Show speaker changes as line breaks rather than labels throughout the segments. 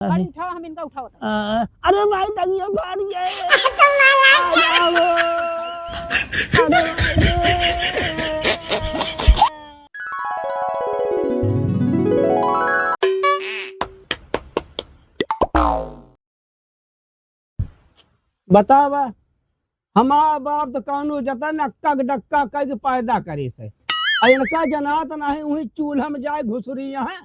गाड़ी उठाओ, हम इनका उठाओ।
अरे भाई टंगिया फाड़ गए। अरे बतावा हमारा बाप तो कानू जतन अक्का डक्का कह के पैदा करी से इनका जनात नहीं वही चूल्हा में जाए घुसुरिया है।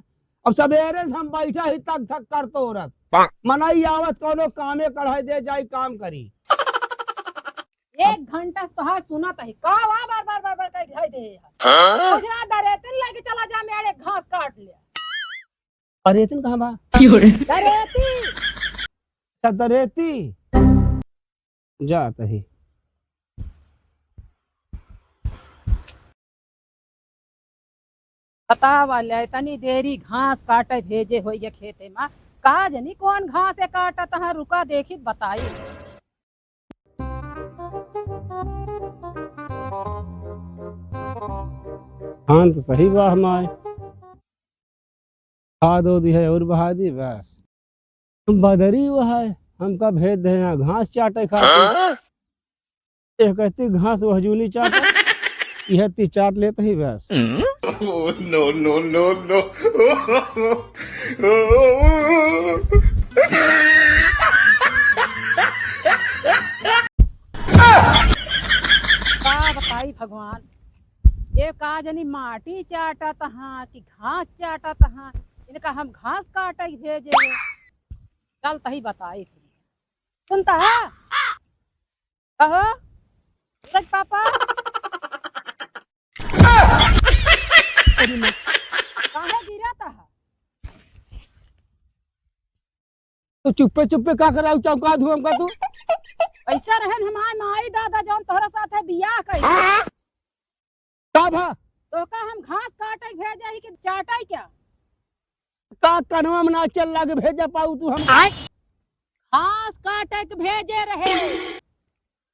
अब सवेरे से हम बैठा ही तक थक कर तो औरत मनाई आवत कोनो कामे कढ़ाई दे जाई काम करी।
1 घंटा तोहार सुनत है का बार बार बार बार कह दिखाई दे कुछ ना दरेतिन लेके चला जा मेरे घास काट ले।
अरेतिन कहां बा?
दरेती
दरेती जात ही
पता वाले तनी देरी घास काटे भेजे हो ये खेते में का जनी कौन घास है काटत है रुका देखी बताई।
हाँ तो सही बा हमारे खाद दी है और बहा दी बस बदरी हुआ है हमका भेज दे यहाँ घास चाटे खाते एक कहती घास वहजूनी चाटे यह ती चाट लेते ही बस।
नो नो नो नो
का बताई भगवान ये का जनी माटी चाटत हाँ कि घास चाटत हाँ इनका हम घास काटे भेजे चल तही बताई सुनता है कहो सूरज पापा काहे गिराता है
तो चुप्पे चुप्पे का कराऊ चौका धुआम का तू
ऐसा रहन हमारे माई दादा जौन तोहरा साथ है बियाह कई
का भा
तो का हम घास काटे भेजे ही कि चाटे क्या
का कनवा में ना चल लागे भेजा पाऊ तू हम
घास काटे के भेजे रहे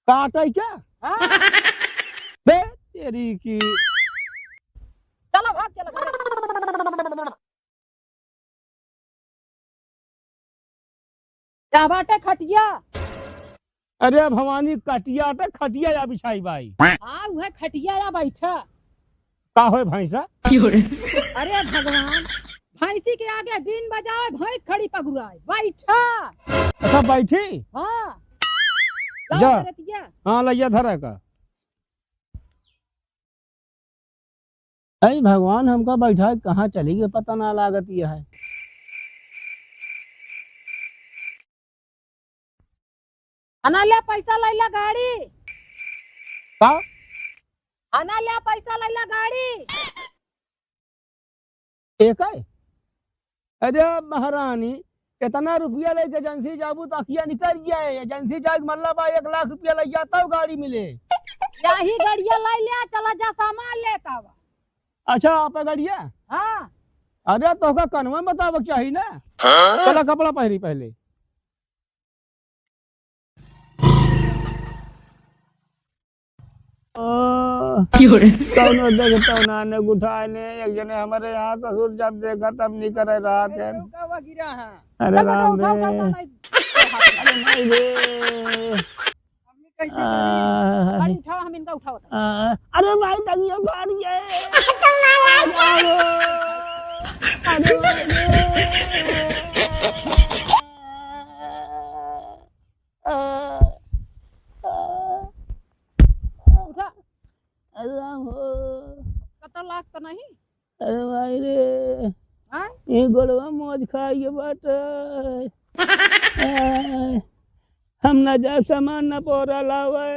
काटे क्या
हाँ?
बे तेरी की
चलो भाग चलो क्या बाटे खटिया
अरे भवानी कटिया टे खटिया या बिछाई बाई
हाँ वह खटिया या बैठा
का होए भैंसा
अरे भगवान भैंसी के आगे बीन बजाए भैंस खड़ी पगुराए बैठा।
अच्छा बैठी
हाँ
जा
रतिया
हाँ लैया धरा का अरे भगवान हमका बैठा कहाँ चली गई पता ना लागत यह है।
अना ले पैसा लैला गाड़ी
का
अना ले पैसा लैला गाड़ी
एक है अरे महारानी कितना रुपया लेके एजेंसी जाबू तो अखिया निकल जाए एजेंसी जाए मतलब 1 लाख रुपया लग जाता हो गाड़ी मिले
यही गाड़िया लै ले चला जा सामान लेता हुआ।
अच्छा आप गाड़िया
हाँ
अरे तो का कनवा बतावक चाहिए ना चला कपड़ा पहरी पहले ने उठाने एक जने हमारे यहाँ ससुर जब देखा तब नहीं करे रहा थे। अरे राम रे अरे नहीं रे
गाड़ी उठाओ हम इनका उठाओ।
अरे भाई टंगिया फाड़ गए।
कता लाख तो नहीं
अरे भाई रे ये गोलवा मौज खाइए बाटे हम न जाए सामान न पोरा लावे